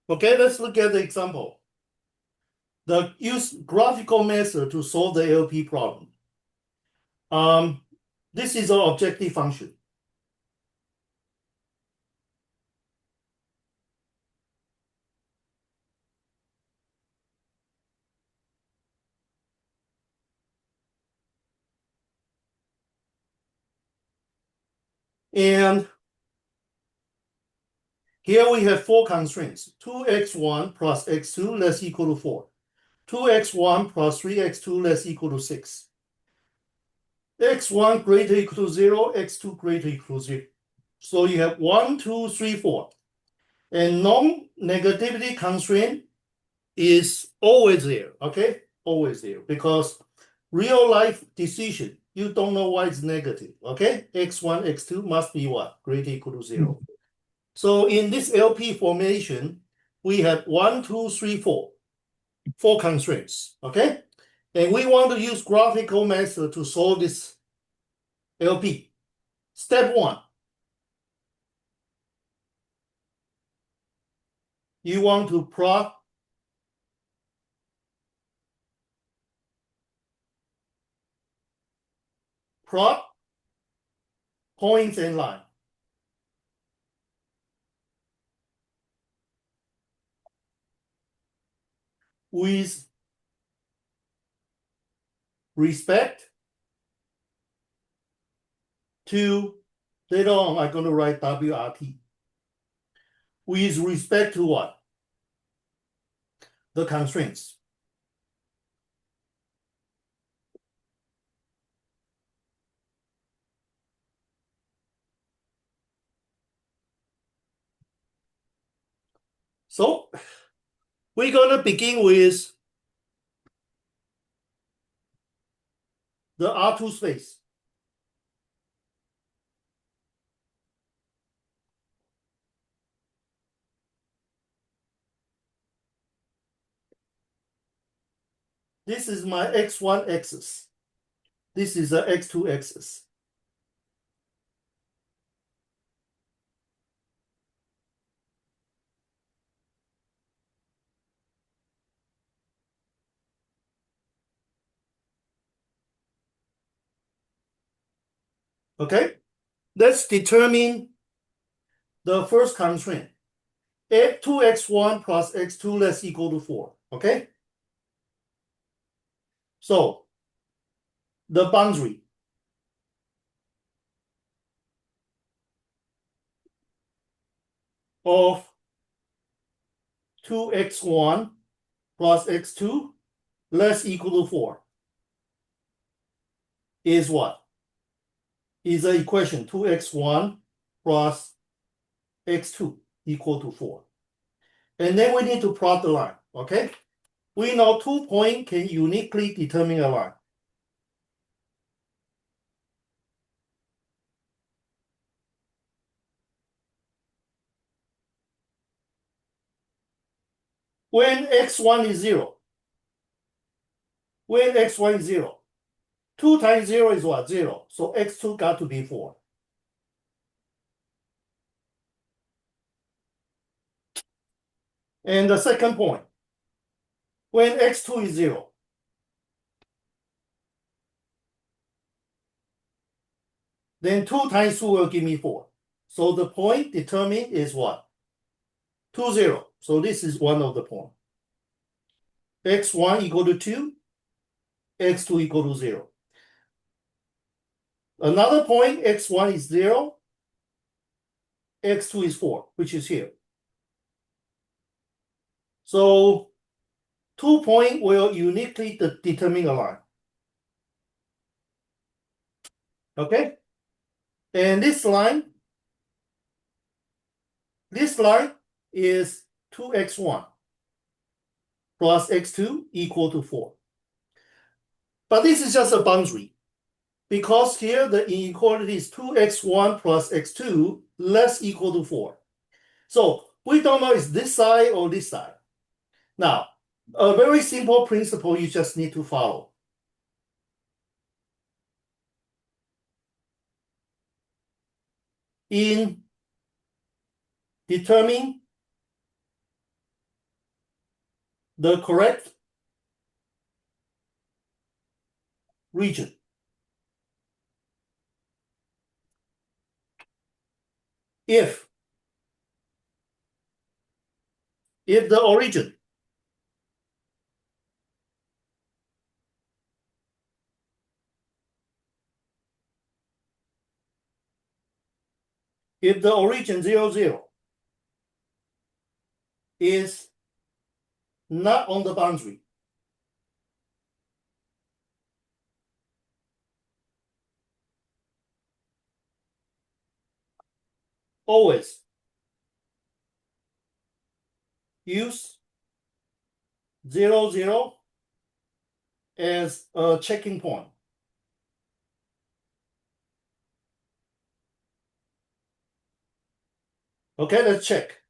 Okay, let's look at the example. Use graphical method to solve the LP problem. This is our objective function. And here we have four constraints: 2x1 plus x2 less equal to 4. 2x1 plus 3x2 less equal to 6. x1 greater equal to 0, x2 greater equal to 0. So you have 1, 2, 3, 4. And non-negativity constraint is always there, okay? Always there, because real life decision, you don't know why it's negative, okay? x1, x2 must be what? Greater equal to 0. So in this LP formation, we have 1, 2, 3, 4. 4 constraints, okay? And we want to use graphical method to solve this LP. Step 1. You want to plot points and line. With respect to, later on, I'm going to write WRT. With respect to what? The constraints. So we're going to begin with the R2 space. This is my x1 axis. This is the x2 axis. Okay, let's determine the first constraint. 2x1 plus x2 less equal to 4. Okay, so the boundary of 2x1 plus x2 less equal to 4 is what? Is the equation 2x1 plus x2 equal to 4. And then we need to plot the line, okay? We know 2 points can uniquely determine a line. When x1 is 0, 2 times 0 is what? 0. So x2 got to be 4. And the second point, when x2 is 0, then 2 times 2 will give me 4. So the point determined is what? 2, 0. So this is one of the points. x1 equal to 2, x2 equal to 0. Another point, x1 is 0, x2 is 4, which is here. So 2 points will uniquely determine a line. Okay? And this line is 2x1 plus x2 equal to 4. But this is just a boundary, because here the inequality is 2x1 plus x2 less equal to 4. So we don't know is this side or this side. Now, a very simple principle you just need to follow. In determining the correct region. If the origin if the origin 0, 0 is not on the boundary, always use 0, 0 as a checking point. Okay, let's check.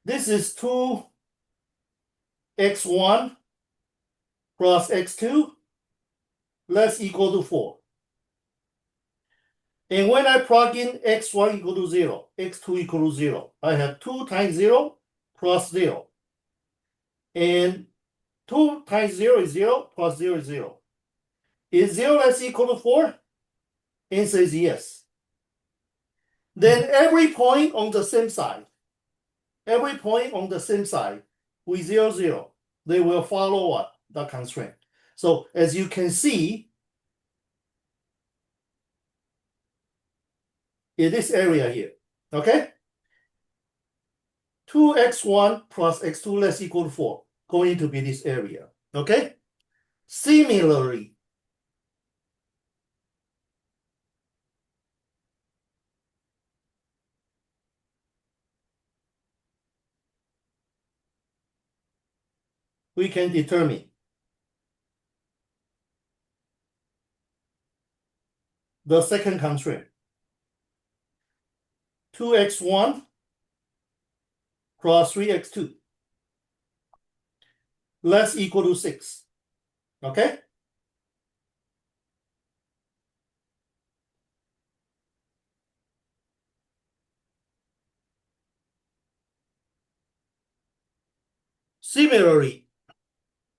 This is 2x1 plus x2 less equal to 4. And when I plug in x1 equal to 0, x2 equal to 0, I have 2 times 0 plus 0. And 2 times 0 is 0 plus 0 is 0. Is 0 less equal to 4? Answer is yes. Then every point on the same side with 0, 0, they will follow what? The constraint. So as you can see, in this area here, okay? 2x1 plus x2 less equal to 4, going to be this area, okay? Similarly, we can determine the second constraint. 2x1 plus 3x2 less equal to 6, okay? Similarly,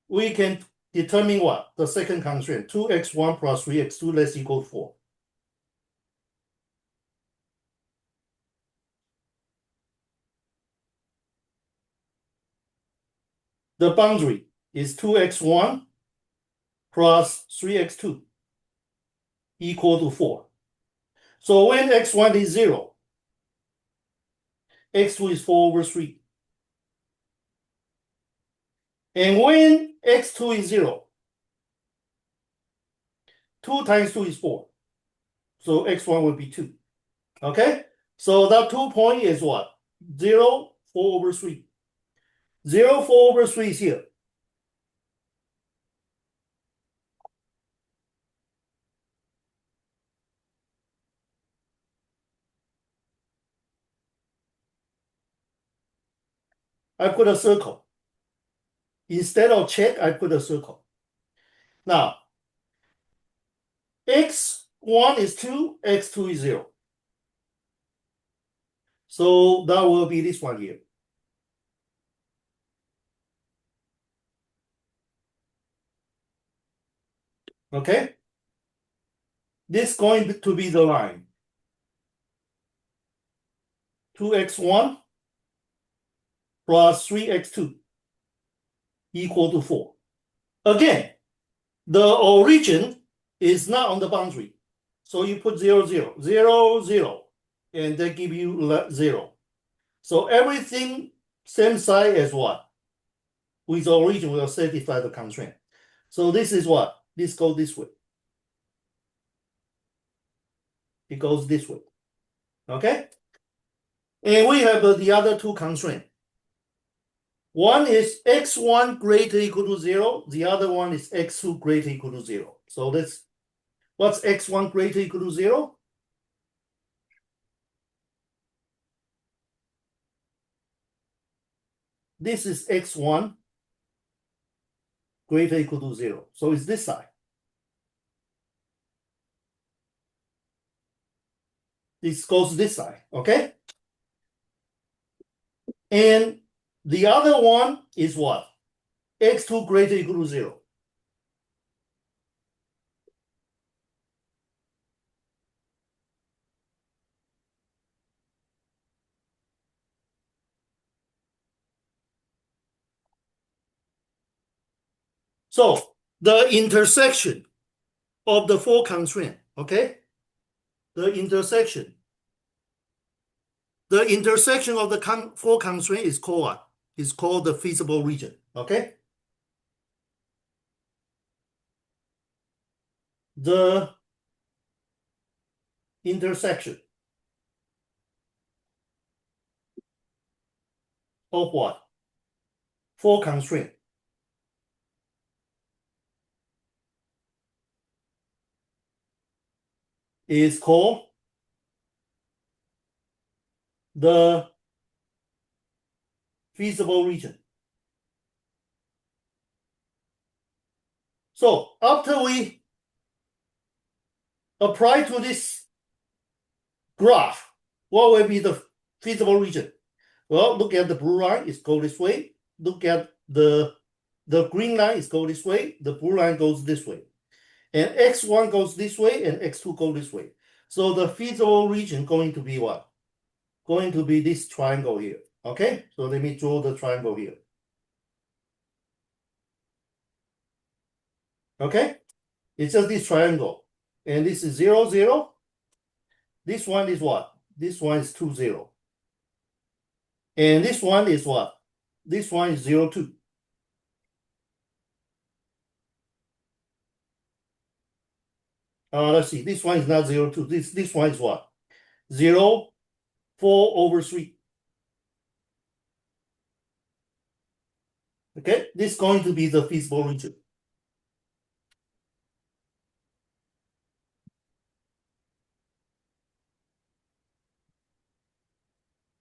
we can determine what? The second constraint, 2x1 plus 3x2 less equal to 4. The boundary is 2x1 plus 3x2 equal to 4. So when x1 is 0, x2 is 4 over 3. And when x2 is 0, 2 times 2 is 4. So x1 will be 2. Okay? So that 2 point is what? 0, 4 over 3. 0, 4 over 3 is here. I put a circle. Instead of check, I put a circle. Now, x1 is 2, x2 is 0. So that will be this one here. Okay? This is going to be the line. 2x1 plus 3x2 equal to 4. Again, the origin is not on the boundary. So you put 0, 0, 0, 0, and they give you 0. So everything same side as what? With the origin will satisfy the constraint. So this is what? This goes this way. It goes this way. Okay? And we have the other two constraints. One is x1 greater equal to 0. The other one is x2 greater equal to 0. So that's what's x1 greater equal to 0? This is x1 greater equal to 0. So it's this side. This goes this side, okay? And the other one is what? x2 greater equal to 0. So the intersection of the four constraints, okay? The intersection of the four constraints is called what? Is called the feasible region, okay? The intersection of what? Four constraints is called the feasible region. So after we apply to this graph, what will be the feasible region? Well, look at the blue line, it's go this way. Look at the green line is go this way, the blue line goes this way. And x1 goes this way and x2 goes this way. So the feasible region going to be what? Going to be this triangle here. Okay, so let me draw the triangle here. Okay, it's just this triangle. And this is 0, 0. This one is what? This one is 2, 0. And this one is what? This one is 0, 2. Let's see. This one is not 0, 2. This one is what? 0, 4 over 3. Okay, this is going to be the feasible region.